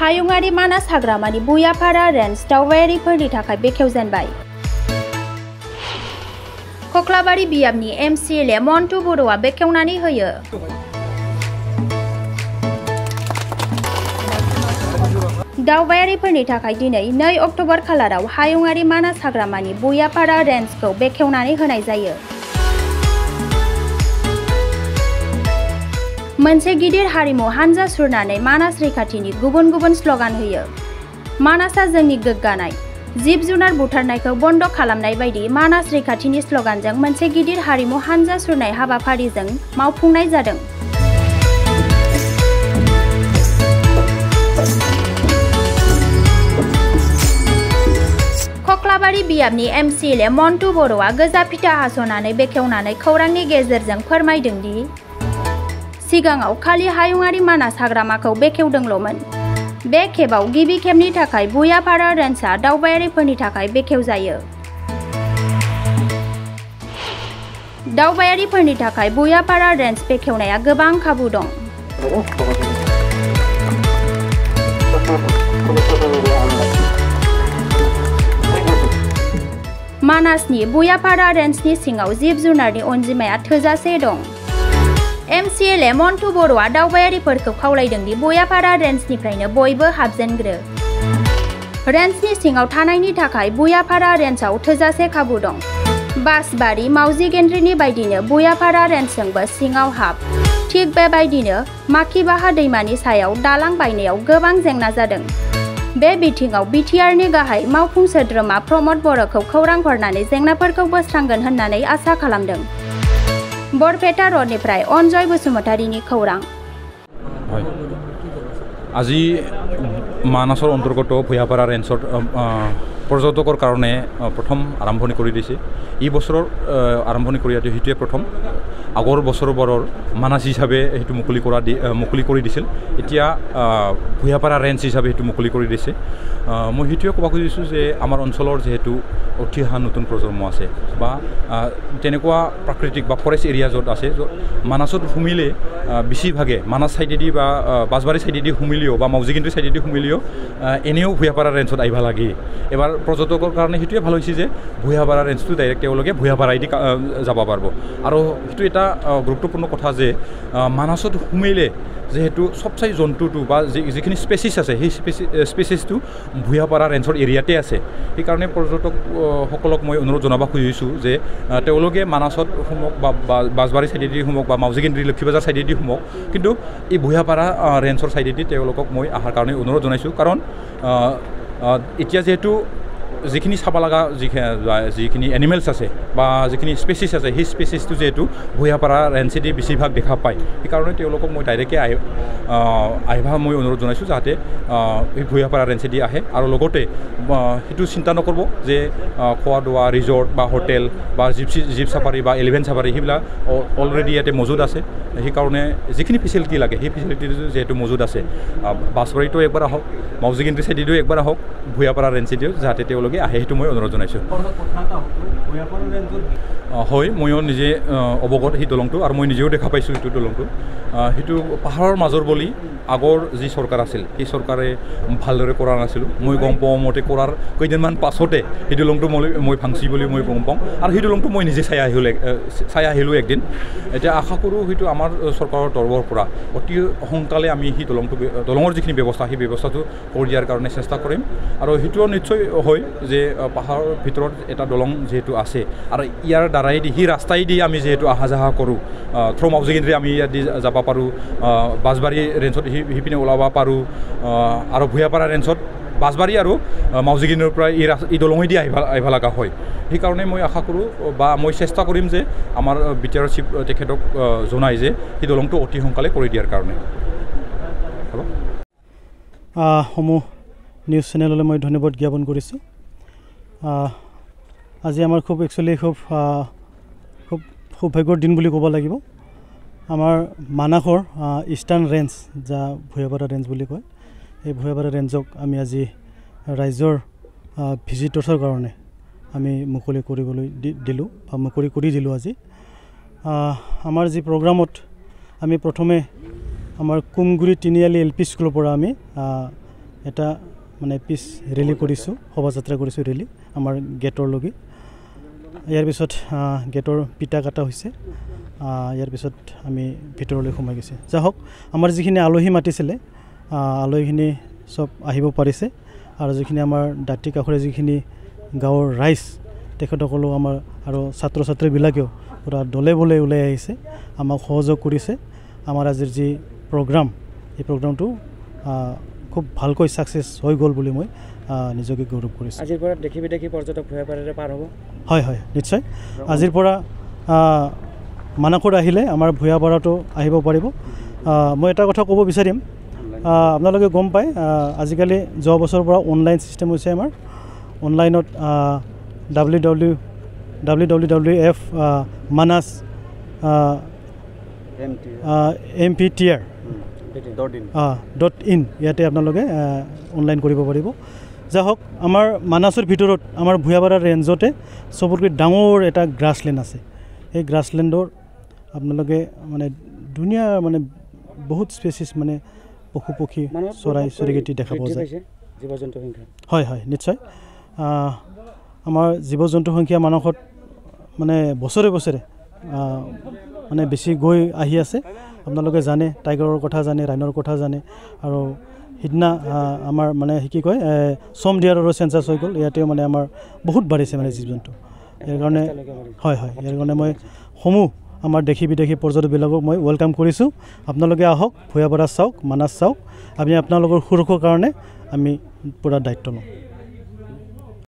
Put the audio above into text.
हायुङारि मानास हाग्रामानि बुयापारा रेन्ज दावबायारिफोरनि थाखाय बेखेवजेनबाय। कक्लाबारि बियाबनि एमसिएलए मन्टु बड'आ बेखेवनानै होयो। दावबायारिफोरनि थाखाय दिनै 2 अक्ट'बर खालाराव हायुङारि मानास हाग्रामानि बुयापारा रेन्जखौ बेखेवनानै होनाय जायो। मोनसे गिदिर हारिमु हानजा सुरनानै मानास रैखाथिनि गुबुन गुबुन स्ल'गान होयो। मानासआ जोंनि गोग्गानाय, जिब जुनार बुथारनायखौ बन्द खालामनाय बायदि मानास रैखाथिनि स्ल'गानजों मोनसे गिदिर हारिमु हानजा सुरनाय हाबाफारिजों मावफुंनाय जादों। कक्लाबारि बियाबनि एमसिएलए मन्टु बड'आ गोजा फिथा हास'नानै बेखेवनानै खौरांनि गेजेरजों फोरमायदों दि सिगाङाव खालि हायुङारि मानास हाग्रामाखौ बेखेवदोंल'मोन। बे खेबाव गिबि खेबनि थाखाय बुयापारा रेन्जआ दावबायारिफोरनि थाखाय बेखेवजायो। दावबायारिफोरनि थाखाय बुयापारा रेन्ज बेखेवनाया गोबां खाबु दं। मानासनि बुयापारा रेन्जनि सिङाव जिब जुनारनि अनजिमाया थोजासे दं। एमसिएलए मन्टु बड'आ दावबायारिफोरखौ खावलायदों दि बुयापारा रेन्जनिफ्रायनो बयबो हाबजेनग्रो। रेन्जनि सिङाव थानायनि थाखाय बुयापारा रेन्जआव थोजासे खाबु दं। बासबारि मावजि गेन्द्रिनि बायदिनो बुयापारा रेन्जजोंबो सिङाव हाब। थिग बेबायदिनो माखिबाहा दैमानि सायाव दालां बायनायाव गोबां जेंना जादों। बे बिथिङाव बिटिआरनि गाहाय मावफुं सोद्रोमा प्रमद बर'खौ खौरां हरनानै जेंनाफोरखौ बोस्रांगोन होननानै आसा खालामदों। बरपेटा रडनिफ्राय अनजय बसुमतारीनि खौरां। আজি মানাসৰ অন্তৰ্গত ভূঞাপাৰা ৰেঞ্জত পৰ্যটকৰ কাৰণে প্ৰথম আৰম্ভণি কৰি দিছে। এই বছৰৰ আৰম্ভণি কৰি দিছে, সেইটোৱে প্ৰথম। আগৰ বছৰবোৰৰ মানাস হিচাপে সেইটো মুকলি কৰি দিছিল। এতিয়া ভূঞাপাৰা ৰেঞ্জ হিচাপে সেইটো মুকলি কৰি দিছে। মই সেইটোৱে ক'ব খুজিছোঁ যে আমাৰ অঞ্চলৰ যিহেতু উঠি অহা নতুন প্ৰজন্ম আছে বা তেনেকুৱা প্ৰাকৃতিক বা ফৰেষ্ট এৰিয়া য'ত আছে, য'ত মানাসত সোমিলে বেছিভাগে মানাস চাইডেদি বা বাছবাৰী চাইডেদি সোমিলেও বা মাউজিগিন্দ্ৰি চাইডেদি সোমিলেও এনেও ভূঞাপাৰা ৰেঞ্জত আহিব লাগে। এবাৰ পৰ্যটকৰ কাৰণে সেইটোৱে ভাল হৈছে যে ভূঞাপাৰা ৰেঞ্জটো ডাইৰেক্ট তেওঁলোকে ভূঞাপাৰাইদি যাব পাৰিব। আৰু সেইটো এটা গুৰুত্বপূৰ্ণ কথা যে মানাসত সোমাইলে যেহেতু সবচাই জন্তুটো বা যিখিনি স্পেচিছ আছে সেই স্পেচিছটো ভূঞাপাৰা ৰেঞ্জৰ এৰিয়াতে আছে। সেইকাৰণে পৰ্যটকসকলক মই অনুৰোধ জনাব খুজিছোঁ যে তেওঁলোকে মানাসত সোমক বা বাছবাৰী চাইডেদি সোমক বা মাউজিগিন্দ্ৰি লক্ষীবাজাৰ চাইডেদি সোমক, কিন্তু এই ভূঞাপাৰা ৰেঞ্জৰ চাইডেদি তেওঁলোকক মই অহাৰ কাৰণে অনুৰোধ জনাইছোঁ। কাৰণ এতিয়া যিহেতু যিখিনি চাব লগা যিখিনি এনিমেলছ আছে বা যিখিনি স্পেচিছ আছে সেই স্পেচিছটো যিহেতু ভূঞাপাৰা ৰেঞ্জেদি বেছিভাগ দেখা পায়। সেইকাৰণে তেওঁলোকক মই ডাইৰেক্টকৈ আহিব মই অনুৰোধ জনাইছোঁ যাতে এই ভূঞাপাৰা ৰেঞ্জেদি আহে। আৰু লগতে সেইটো চিন্তা নকৰিব যে খোৱা দোৱা ৰিজৰ্ট বা হোটেল বা জীপ চাফাৰী বা এলিভেণ্ট চাফাৰী সেইবিলাক অলৰেডি ইয়াতে মজুত আছে। সেইকাৰণে যিখিনি ফেচিলিটি লাগে সেই ফেচিলিটিটো যিহেতু মজুত আছে, বাছবাৰীটো একবাৰ আহক, মাউজিগিন্দ্ৰি চাইডেদিও একবাৰ আহক, ভূঞাপাৰা ৰেঞ্জেদিও যাতে তেওঁলোকে আহে সেইটো মই অনুৰোধ জনাইছোঁ। হয়, ময়ো নিজে অৱগত সেই দলংটো, আৰু মই নিজেও দেখা পাইছোঁ সেইটো দলংটো। সেইটো পাহাৰৰ মাজৰ বুলি আগৰ যি চৰকাৰ আছিল সেই চৰকাৰে ভালদৰে কৰা নাছিলোঁ। মই গম পাওঁ মতে কৰাৰ কেইদিনমান পাছতে সেই দলংটো মই ভাংচি বুলি মই গম পাওঁ, আৰু সেই দলংটো মই নিজে চাই আহিলোঁ একদিন। এতিয়া আশা কৰোঁ সেইটো আমাৰ চৰকাৰৰ তৰফৰ পৰা অতি সোনকালে আমি সেই দলঙৰ যিখিনি ব্যৱস্থা সেই ব্যৱস্থাটো কৰি দিয়াৰ কাৰণে চেষ্টা কৰিম। আৰু সেইটোও নিশ্চয় হয় যে পাহাৰৰ ভিতৰত এটা দলং যিহেতু আছে, আৰু ইয়াৰ দ্বাৰাইদি সেই ৰাস্তাইদি আমি যিহেতু অহা যাহ কৰোঁ, থ্ৰ' মাউজিগিন্দ্ৰি আমি ইয়াত দি যাব পাৰোঁ, বাছবাৰী ৰেঞ্জত সিপিনে ওলাব পাৰোঁ, আৰু ভূঞাপাৰা ৰেঞ্জত বাছবাৰী আৰু মাউজিগিন্দ্ৰিৰ পৰা এই দলঙেদি আহিব লগা হয়। সেইকাৰণে মই আশা কৰোঁ বা মই চেষ্টা কৰিম যে আমাৰ বিটিআৰ চিফ তেখেতক জনাই যে সেই দলংটো অতি সোনকালে কৰি দিয়াৰ কাৰণে। সমূহ নিউজ চেনেললৈ মই ধন্যবাদ জ্ঞাপন কৰিছোঁ। আজি আমাৰ খুব সৌভাগ্যৰ দিন বুলি ক'ব লাগিব। আমাৰ মানাসৰ ইষ্টাৰ্ণ ৰেঞ্জ যা ভূঞাপাৰা ৰেঞ্জ বুলি কয়, এই ভূঞাপাৰা ৰেঞ্জক আমি আজি ৰাইজৰ ভিজিটৰ্ছৰ কাৰণে আমি মুকলি কৰিবলৈ দিলোঁ বা মুকলি কৰি দিলোঁ আজি। আমাৰ যি প্ৰগ্ৰামত আমি প্ৰথমে আমাৰ কুমগুৰি তিনিআলি এল পি স্কুলৰ পৰা আমি এটা মানে পিছ ৰেলী কৰিছোঁ, শোভাযাত্ৰা কৰিছোঁ ৰেলী আমাৰ গেটৰ লগি। ইয়াৰ পিছত গেটৰ পিটা কাটা হৈছে। ইয়াৰ পিছত আমি ভিতৰলৈ সোমাই গৈছে। যাই হওক, আমাৰ যিখিনি আলহী মাতিছিলে আলহীখিনি চব আহিব পাৰিছে, আৰু যিখিনি আমাৰ দাঁতি কাষৰে যিখিনি গাঁৱৰ ৰাইজ তেখেতসকলো আমাৰ আৰু ছাত্ৰ ছাত্ৰীবিলাকেও পূৰা দলে বলে ওলাই আহিছে, আমাক সহযোগ কৰিছে। আমাৰ আজিৰ যি প্ৰগ্ৰাম, এই প্ৰগ্ৰামটো খুব ভালকৈ ছাকচেছ হৈ গ'ল বুলি মই নিজকে গৌৰৱ কৰিছোঁ। আজিৰ পৰা দেখি বিদেশী পৰ্যটক ভূঞাপাৰাৰে পাৰ হ'ব? হয় হয়, নিশ্চয়। আজিৰ পৰা মানাসত আহিলে আমাৰ ভূঞাপাৰাটো আহিব পাৰিব। মই এটা কথা ক'ব বিচাৰিম, আপোনালোকে গম পায় আজিকালি যোৱা বছৰৰ পৰা অনলাইন ছিষ্টেম হৈছে আমাৰ। অনলাইনত www.f manas mptr.in ইয়াতে আপোনালোকে অনলাইন কৰিব পাৰিব। যাই হওক, আমাৰ মানাছৰ ভিতৰত আমাৰ ভূঞাপাৰা ৰেঞ্জতে চবতকৈ ডাঙৰ এটা গ্ৰাছলেণ্ড আছে। এই গ্ৰাছলেণ্ডৰ আপোনালোকে মানে ধুনীয়া মানে বহুত স্পেচিছ মানে পশু পক্ষী চৰাই চিৰিকটি দেখা পোৱা যায়। জীৱ জন্তু সংখ্যা হয় হয়, নিশ্চয়। আমাৰ জীৱ জন্তুৰ সংখ্যা মানসত মানে বছৰে বছৰে মানে বেছি গৈ আহি আছে। আপোনালোকে জানে, টাইগাৰৰ কথা জানে, ৰাইনৰ কথা জানে, আৰু সিদিনা আমাৰ মানে কি কয় চমডিয়াৰৰো চেঞ্চাছ হৈ গ'ল। ইয়াতেও মানে আমাৰ বহুত বাঢ়িছে মানে জীৱ জন্তু। ইয়াৰ কাৰণে হয় হয়, ইয়াৰ কাৰণে মই সমূহ আমাৰ দেশী বিদেশী পৰ্যটকবিলাকক মই ৱেলকাম কৰিছোঁ। আপোনালোকে আহক, ভূঞাপাৰা চাওক, মানাছ চাওক। আমি আপোনালোকৰ সুৰক্ষাৰ কাৰণে আমি পূৰা দায়িত্ব লওঁ।